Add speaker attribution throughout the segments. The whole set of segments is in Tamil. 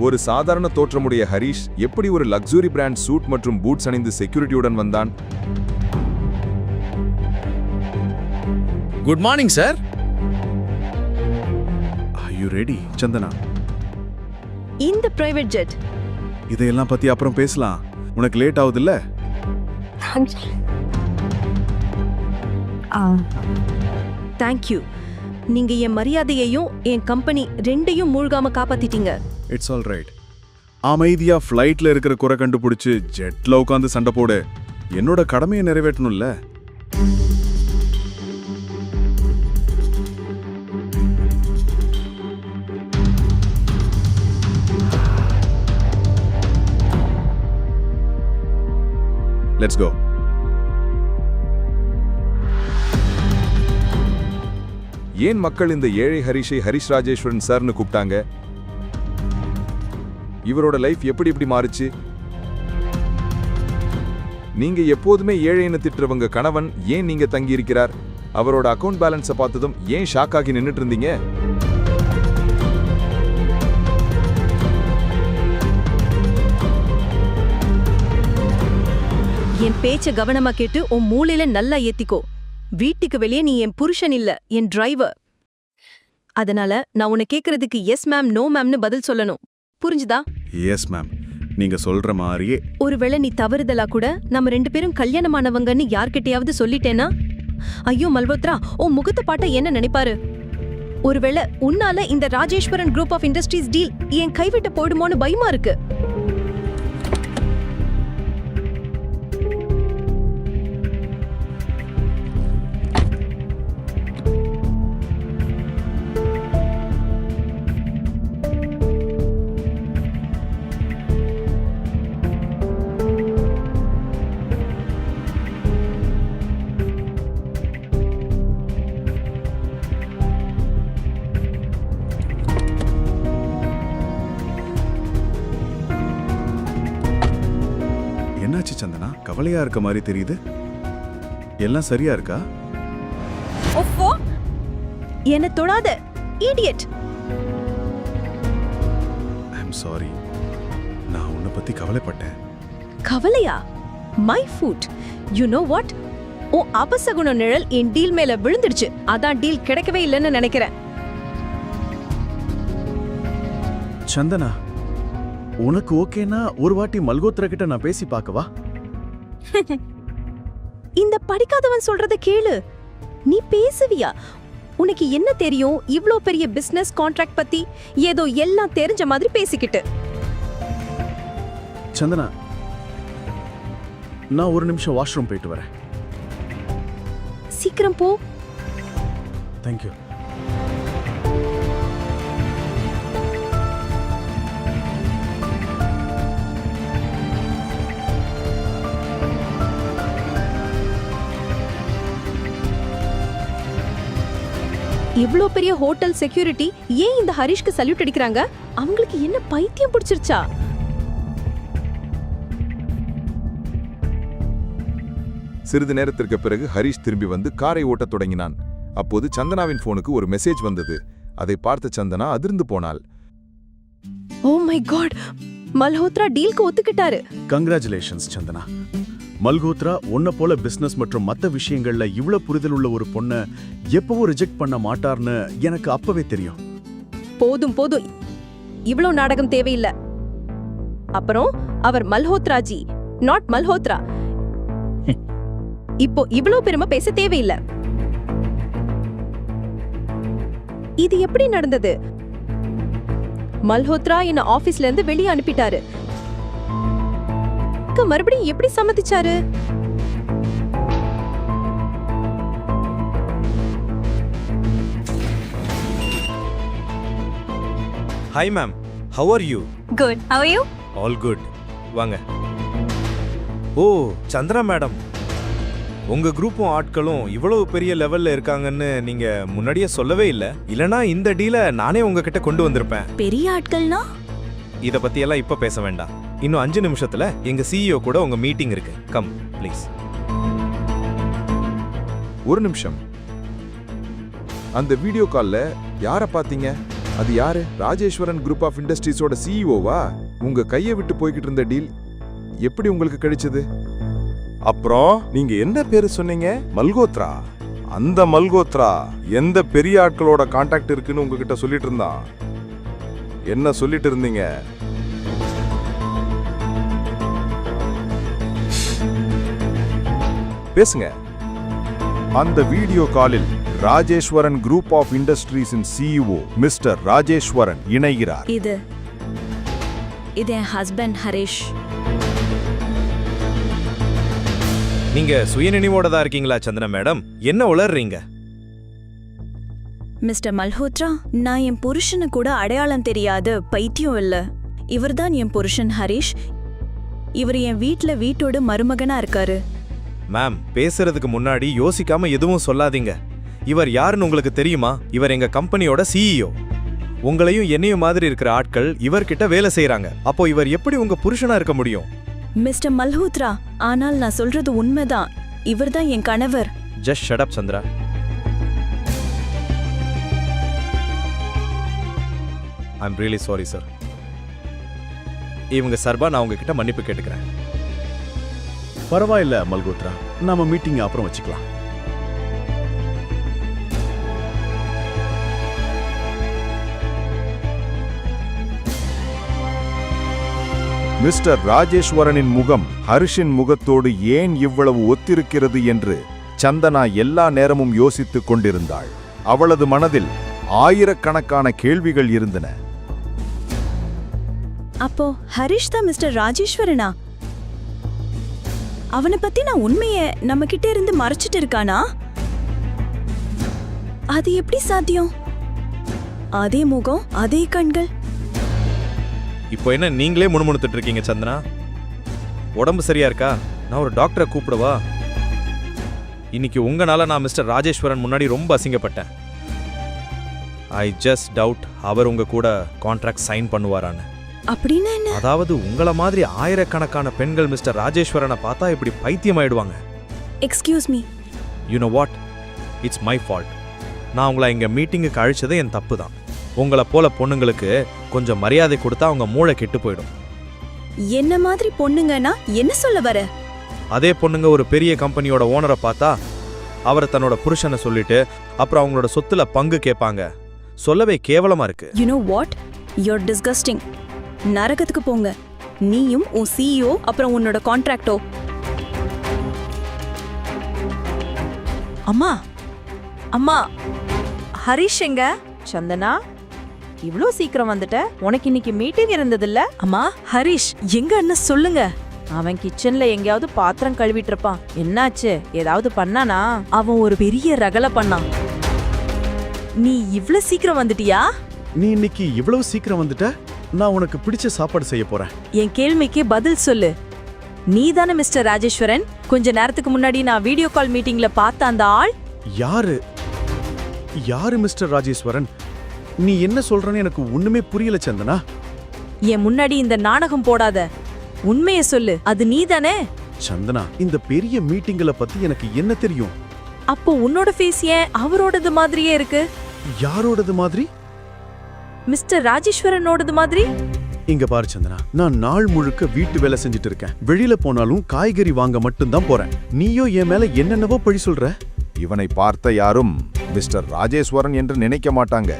Speaker 1: ஒரு சாதாரண தோற்றமுடைய ஹரிஷ் எப்படி ஒரு லக்ஸுரி பிராண்ட் சூட் மற்றும் பூட்ஸ் அணிந்து செக்யூரிட்டியுடன் வந்தான்?
Speaker 2: Good morning sir.
Speaker 3: Are you ready Santhana?
Speaker 4: இந்த பிரைவேட் ஜெட்.
Speaker 3: இதையெல்லாம் பத்தி அப்புறம் பேசலாம். உனக்கு லேட் ஆகுதுல்ல?
Speaker 4: தேங்க்யூ. நீங்க என் மரியாதையையும் என் கம்பெனி ரெண்டையும் மூழ்காம காப்பாத்திட்டீங்க.
Speaker 3: It's all right. அமைதியா ஃப்ளைட்ல இருக்கிற குறை கண்டுபிடிச்சு ஜெட்ல உட்காந்து சண்டை போடு. என்னோட கடமையை நிறைவேற்றணும்ல. Let's go.
Speaker 1: ஏன் மக்கள் இந்த ஏழை ஹரிஷை ஹரிஷ் ராஜேஸ்வரன் சார்னு கூப்பிட்டாங்க? இவரோட லைஃப் எப்படி மாறுச்சு? நீங்க எப்போதுமே ஏழைன்னு திட்டுறவங்க கணவன் ஏன் நீங்க தங்கி இருக்கிறார்? அவரோட அக்கவுண்ட் பேலன்ஸை பார்த்ததும் ஏன் ஷாக் ஆகி நின்னுட்டு இருந்தீங்க?
Speaker 4: என் பேச்ச கவனமா கேட்டு உன் மூளையில நல்லா ஏத்திக்கோ. வீட்டுக்கு வெளியே நீ என் புருஷன் இல்ல, என் டிரைவர். அதனால நான் உன்னை கேக்குறதுக்கு எஸ் மேம் நோ மேம்னு பதில் சொல்லணும். புரிஞ்சுதா?
Speaker 3: Yes ma'am. நீங்க சொல்ற மாதிரியே.
Speaker 4: ஒருவேளை நீ தவறுதலா கூட நம்ம 2 பேரும் கல்யாணமானவங்கன்னு யார்கிட்டயாவது சொல்லிட்டேனா? ஐயோ மல்ஹோத்ரா, உன் முகத்தை பாட்ட என்ன நினைப்பாரு? ஒருவேளை உன்னால இந்த Rajeswaran group of industries deal என் கைவிட்டு போயிடுமோன்னு பயமா இருக்கு.
Speaker 3: என்னாச்சு சந்தனா? கவலையா இருக்க மாதிரி தெரியுது. எல்லாம் சரியா இருக்கா?
Speaker 4: ஓஃபோ, என்ன தொடாத இடியட்.
Speaker 3: I am sorry. நான் உன்னை பத்தி கவலைப்பட்டேன்.
Speaker 4: கவலையா? My foot. You know what? Oh அபசகுண நிழல் என் டீல் மேல விழுந்துடுச்சு. அதான் டீல் கிடைக்கவே இல்லைன்னு நினைக்கிறேன்.
Speaker 3: சந்தனா, உனக்கு ஓகேனா ஒரு வாட்டி மல்ஹோத்ரா கிட்ட நான் பேசி பார்க்கவா?
Speaker 4: இந்த படிக்காதவன் சொல்றத கேளு. நீ பேசுவியா? உனக்கு என்ன தெரியும் இவ்ளோ பெரிய பிசினஸ் கான்ட்ராக்ட் பத்தி? ஏதோ எல்லாம் தெரிஞ்ச மாதிரி பேசிக்கிட்டு.
Speaker 3: சந்தனா, நான் ஒரு நிமிஷம் வாஷ்ரூம் போயிட்டு வரேன்.
Speaker 4: சீக்கிரம் போ.
Speaker 3: தேங்க்யூ.
Speaker 4: இவ்ளோ பெரிய ஹோட்டல் செக்யூரிட்டி ஏன் இந்த ஹரிஷ்க்கு சல்யூட் அடிக்கிறாங்க? அவங்களுக்கு என்ன பைத்தியம் பிடிச்சிருச்சா?
Speaker 1: சிறிது நேரத்திற்கு பிறகு ஹரிஷ் திரும்பி வந்து காரை ஓட்டத் தொடங்கினான். அப்போது சந்தனாவின் போனுக்கு ஒரு மெசேஜ் வந்தது. அதை பார்த்த சந்தனா அதிர்ந்து போனாள்.
Speaker 4: ஓ மை காட், மல்ஹோத்ரா டீலுக்கு ஒத்துக்கிட்டாரு.
Speaker 3: கங்க்ராச்சுலேஷன்ஸ் சந்தனா. மல்ஹோத்ரா உன்னை போல பிசினஸ் மற்றும் மற்ற விஷயங்கள்ல இவ்வளவு புரிதல் உள்ள ஒரு பொண்ணை எப்பவும் ரிஜெக்ட் பண்ண மாட்டார்னு எனக்கு அப்பவே தெரியும்.
Speaker 4: போதும் போதும், இவ்ளோ நாடகம் தேவையில்லை. அப்புறம் அவர் மல்ஹோத்ராஜி, நாட் மல்ஹோத்ரா. இப்போ இவ்ளோ பெருமை பேச தேவையில்லை. இது எப்படி நடந்தது? மல்ஹோத்ரா என்ன ஆபீஸ்ல இருந்து வெளியே அனுப்பிட்டாரு. மறுபடியும் எப்படி சம்மதிச்சாரு?
Speaker 5: Hi ma'am, how are you?
Speaker 6: Good, how are you?
Speaker 5: All good. வாங்க. ஓ சந்திரா மேடம், உங்க குரூப்பும் ஆட்களும் இவ்வளவு பெரிய லெவல்ல இருக்காங்கன்னு நீங்க முன்னாடியே சொல்லவே இல்லை. இல்லனா இந்த டீலை நானே உங்ககிட்ட கொண்டு வந்திருப்பேன்.
Speaker 6: பெரிய ஆட்கள்னா?
Speaker 5: இத பத்தி எல்லாம் இப்ப பேச வேண்டாம். இன்னும் 5 நிமிஷத்துல எங்க சிஇஓ கூட உங்க மீட்டிங் இருக்கு. Come please.
Speaker 1: ஒரு நிமிஷம். அந்த வீடியோ கால்ல யாரை பாத்தீங்க? அது யாரு? ராஜேஸ்வரன் குரூப் ஆஃப் இண்டஸ்ட்ரீஸோட சிஇஓவா? உங்க கையை விட்டு போய்கிட்டு இருந்த டீல் எப்படி உங்களுக்கு கிடைச்சது?
Speaker 2: அப்புறம் நீங்க என்ன பேரு சொன்னீங்க? மல்கோத்ரா. அந்த மல்கோத்ரா எந்த பெரிய ஆட்களோட கான்டாக்ட் இருக்குன்னு உங்ககிட்ட சொல்லிட்டு இருந்தான். என்ன சொல்லிட்டு இருந்தீங்க? பேசுங்க. அந்த வீடியோ காலில் ராஜேஸ்வரன் குரூப் ஆஃப் இண்டஸ்ட்ரீஸின் சிஇஓ மிஸ்டர் ராஜேஸ்வரன் இணைகிறார்.
Speaker 6: இது என் ஹஸ்பண்ட் ஹரிஷ்.
Speaker 5: நீங்க சுயநினைவோட தான் இருக்கீங்களா சந்தனா மேடம்? என்ன உளறீங்க?
Speaker 6: மிஸ்டர் மல்ஹோத்ரா, நான் என் புருஷனு கூட அடையாளம் தெரியாத பைத்தியம் இல்ல. இவர்தான் என் புருஷன் ஹரிஷ். இவர் என் வீட்டோட மருமகனா இருக்காரு.
Speaker 5: மேம், பேசுறதுக்கு முன்னாடி யோசிக்காம எதுவும் சொல்லாதீங்க. இவர் யாருன்னு உங்களுக்கு தெரியுமா? இவர் எங்க கம்பெனியோட சிஇஓ. உங்களையும் என்னையும் மாதிரி இருக்கிற ஆட்கள் இவர்கிட்ட வேலை செய்யறாங்க. அப்போ இவர் எப்படி உங்க புருஷனா இருக்க முடியும்?
Speaker 6: மிஸ்டர் மல்ஹோத்ரா, ஆனால் நான் சொல்றது உண்மைதான். இவர்தான் என் கணவர்.
Speaker 5: Just shut up Chandra. I'm really sorry sir. இவங்க சார்பா நான் உங்ககிட்ட மன்னிப்பு கேட்டுக்கிறேன்.
Speaker 3: பரவாயில்ல மல்கோத்ரா, நாம மீட்டிங் அப்புறம் வச்சுக்கலாம்.
Speaker 2: மிஸ்டர் ராஜேஸ்வரனின் முகம் ஹரிஷின் முகத்தோடு ஏன் இவ்வளவு ஒத்திருக்கிறது என்று சந்தனா எல்லா நேரமும் யோசித்துக் கொண்டிருந்தாள். அவளது மனதில் ஆயிரக்கணக்கான கேள்விகள் இருந்தன.
Speaker 6: அப்போ ஹரிஷ் தான் மிஸ்டர் ராஜேஸ்வரனா? அவனை பத்தி நான் உண்மைய நம்ம கிட்ட இருந்து மறைச்சிட்டு இருக்கானா? அது எப்படி சாத்தியம்? அதே முகம், அதே கண்கள்.
Speaker 5: இப்போ என்ன நீங்களே முணுமுணுத்துட்டு இருக்கீங்க சந்தனா? உடம்பு சரியா இருக்கா? நான் ஒரு டாக்டரை கூப்பிடவா? இன்னைக்கு உங்களால நான் மிஸ்டர் ராஜேஸ்வரன் முன்னாடி ரொம்ப அசிங்கப்பட்டேன். ஐ ஜஸ்ட் டவுட் அவர் உங்க கூட கான்ட்ராக்ட் சைன் பண்ணுவாரான்னு.
Speaker 6: அப்படின்னா என்ன?
Speaker 5: அதாவது உங்கள மாதிரி ஆயிரக்கணக்கான பெண்கள் மிஸ்டர் ராஜேஸ்வரனை பார்த்தா இப்படி பைத்தியம் ஆயிடுவாங்க.
Speaker 6: Excuse me.
Speaker 5: You know what, it's my fault. நான் உங்களை இங்க மீட்டிங்குக்கு அழைச்சதே என் தப்பு தான். உங்களை போல பொண்ணுங்களுக்கு கொஞ்சம் மரியாதை கொடுத்தா அவங்க மூளை கெட்டு போயிடும்.
Speaker 6: என்ன மாதிரி பொண்ணுங்கன்னா என்ன சொல்ல வர?
Speaker 5: அதே பொண்ணுங்க ஒரு பெரிய கம்பெனியோட ஓனரை பார்த்தா அவரை தன்னோட புருஷனை சொல்லிட்டு அப்புறம் அவங்களோட சொத்துல பங்கு கேட்பாங்க. சொல்லவே கேவலமா இருக்கு.
Speaker 6: You know what, your disgusting. நரகத்துக்கு போங்க, நீயும் உன் சிஇஓ அப்புறம் உன்னோட கான்ட்ராக்டோ.
Speaker 7: அம்மா அம்மா, ஹரிஷ் எங்க? சந்தனா, இவ்ளோ சீக்கிரம் வந்துட்ட? உனக்கு இன்னைக்கு மீட்டிங் இருந்ததில்ல? அம்மா, ஹரிஷ் எங்கன்னு சொல்லுங்க. அவன் கிச்சன்ல எங்கேயாவது பாத்திரம் கழுவிட்டு இருப்பான். என்னாச்சு? ஏதாவது பண்ணானா? அவன் ஒரு பெரிய ரகலை பண்ணான். நீ இவ்ளோ சீக்கிரம் வந்துட்டியா?
Speaker 3: நீ இன்னைக்கு இவ்வளவு சீக்கிரம் வந்துட்ட? நான் உனக்கு பிடிச்ச சாப்பாடு செய்ய போறேன்.
Speaker 7: என் கேள்விக்கு பதில் சொல்லு. நீதானே மிஸ்டர் ராஜேஸ்வரன்? கொஞ்ச நேரத்துக்கு முன்னாடி நான் வீடியோ கால் மீட்டிங்ல பார்த்த அந்த ஆள்?
Speaker 3: யாரு மிஸ்டர் ராஜேஸ்வரன்? நீ என்ன சொல்றன்னு எனக்கு ஒண்ணுமே புரியல சந்தனா.
Speaker 7: என் முன்னாடி இந்த நாடகம் போடாத. உண்மையை சொல்லு, அது நீதானே?
Speaker 3: சந்தனா, இந்த பெரிய மீட்டிங்கள பத்தி எனக்கு என்ன தெரியும்?
Speaker 7: அப்போ உன்னோட ஃபேஸ் ஏன் அவரோடது மாதிரியே இருக்கு?
Speaker 3: யாரோடது மாதிரி?
Speaker 7: மிஸ்டர் ராஜேஸ்வரனோடது மாதிரி?
Speaker 3: இங்க பாரு சந்தனா, நான் நாள் முழுக்க வீட்டு வேலை செஞ்சுட்டு இருக்கேன். வெளியில போனாலும் காய்கறி வாங்க மட்டும்தான் போறேன். நீயோ என் மேல என்னென்னவோ பழி சொல்ற.
Speaker 2: இவனை பார்த்த யாரும் மிஸ்டர் ராஜேஸ்வரன் என்று நினைக்க மாட்டாங்க.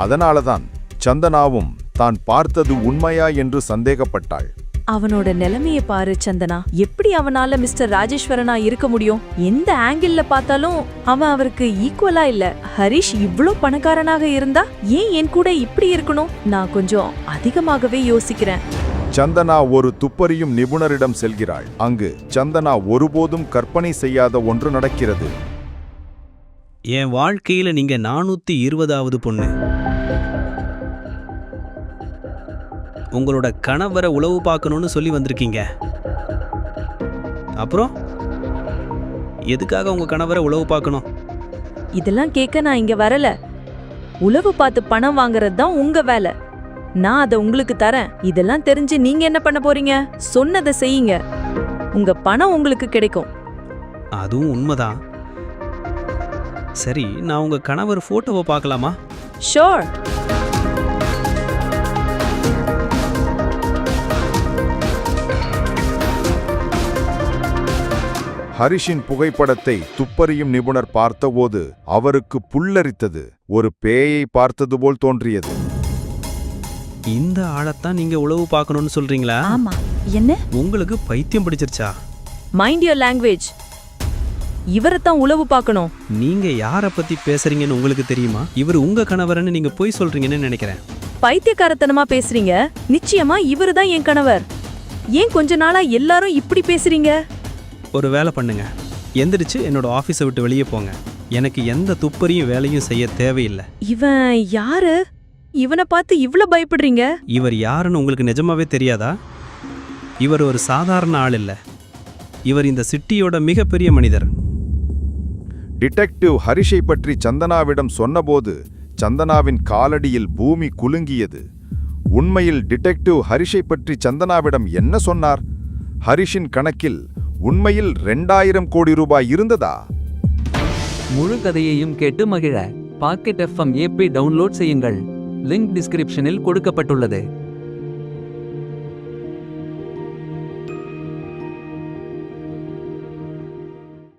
Speaker 2: அதனாலதான் சந்தனாவும் தான் பார்த்தது உண்மையா என்று சந்தேகப்பட்டாள்.
Speaker 7: அவனோட நிலைமைய பாரு சந்தனா. எப்படி அவனால மிஸ்டர் ராஜேஸ்வரனா இருக்க முடியும்? எந்த ஆங்கிள் பார்த்தாலும் அவன் அவருக்கு ஈக்குவலா இல்ல. ஹரிஷ் இவ்ளோ பணக்காரனாக இருந்தா ஏன் என் கூட இப்படி இருக்கணும்? நான் கொஞ்சம் அதிகமாகவே யோசிக்கிறேன்.
Speaker 2: சந்தனா ஒரு துப்பறியும் நிபுணரிடம் செல்கிறாள். அங்கு சந்தனா ஒருபோதும் கற்பனை செய்யாத ஒன்று நடக்கிறது.
Speaker 8: என் வாழ்க்கையில நீங்க 420வது பொண்ணு. உங்களோட கணவரை உளவு பார்க்கணும்னு சொல்லி வந்திருக்கீங்க. அப்புறம் எதுக்காக உங்க கணவரை உளவு பார்க்கணும்?
Speaker 7: இதெல்லாம் கேட்க நான் இங்க வரல. உளவு பார்த்து பணம் வாங்குறது தான் உங்க வேலை. நான் அதை உங்களுக்கு தரேன். இதெல்லாம் தெரிஞ்சு நீங்க என்ன பண்ண போறீங்க? சொன்னதை செய்யுங்க. உங்க பணம் உங்களுக்கு கிடைக்கும்.
Speaker 8: அதுவும் உண்மைதான். சரி, நான் உங்க கணவர் போட்டோவை பார்க்கலாமா?
Speaker 7: ஷோர்.
Speaker 2: ஹரிஷின் புகைப்படத்தை துப்பறியும் நிபுணர் பார்த்தபோது அவருக்கு புல்லரித்தது. ஒரு பேயை பார்த்தது போல் தோன்றியது.
Speaker 8: இந்த ஆளைத்தான் நீங்க உளவு பார்க்கணும்னு சொல்றீங்களா?
Speaker 7: ஆமா. என்ன?
Speaker 8: உங்களுக்கு பைத்தியம் பிடிச்சிருச்சா?
Speaker 7: Mind your language. இவரைத்தான் உளவு பார்க்கணும்.
Speaker 8: நீங்க யாரை பத்தி பேசுறீங்கன்னு உங்களுக்கு தெரியுமா? இவர் உங்க கணவர்னு நீங்க போய் சொல்றீங்கன்னு நினைக்கிறேன்.
Speaker 7: பைத்தியக்காரத்தனமா பேசுறீங்க. நிச்சயமா இவருதான் என் கணவர். ஏன் கொஞ்ச நாளா எல்லாரும் இப்படி பேசுறீங்க?
Speaker 8: ஒரு வேலை பண்ணுங்க, எந்திரிச்சு என்னோட ஆஃபீஸை விட்டு வெளியே போங்க. எனக்கு எந்த துப்பறியும் வேலையும் செய்ய தேவையில்லை.
Speaker 7: இவன் யாரு? இவனை பார்த்து இவ்ளோ பயப்படுறீங்க?
Speaker 8: இவர் யாருன்னு உங்களுக்கு நிஜமாவே தெரியாதா? இவர் ஒரு சாதாரண ஆள் இல்ல. இவர் இந்த சிட்டியோட மிகப்பெரிய மனிதர்.
Speaker 2: டிடெக்டிவ் ஹரிஷை பற்றி சந்தனாவிடம் சொன்னபோது சந்தனாவின் காலடியில் பூமி குலுங்கியது. உண்மையில் டிடெக்டிவ் ஹரிஷை பற்றி சந்தனாவிடம் என்ன சொன்னார்? ஹரிஷின் கணக்கில் உண்மையில் 2000 கோடி ரூபாய் இருந்ததா?
Speaker 9: முழு கதையையும் கேட்டு மகிழ பாக்கெட் FM ஆப்பை டவுன்லோட் செய்யுங்கள். லிங்க் டிஸ்கிரிப்ஷனில் கொடுக்கப்பட்டுள்ளது.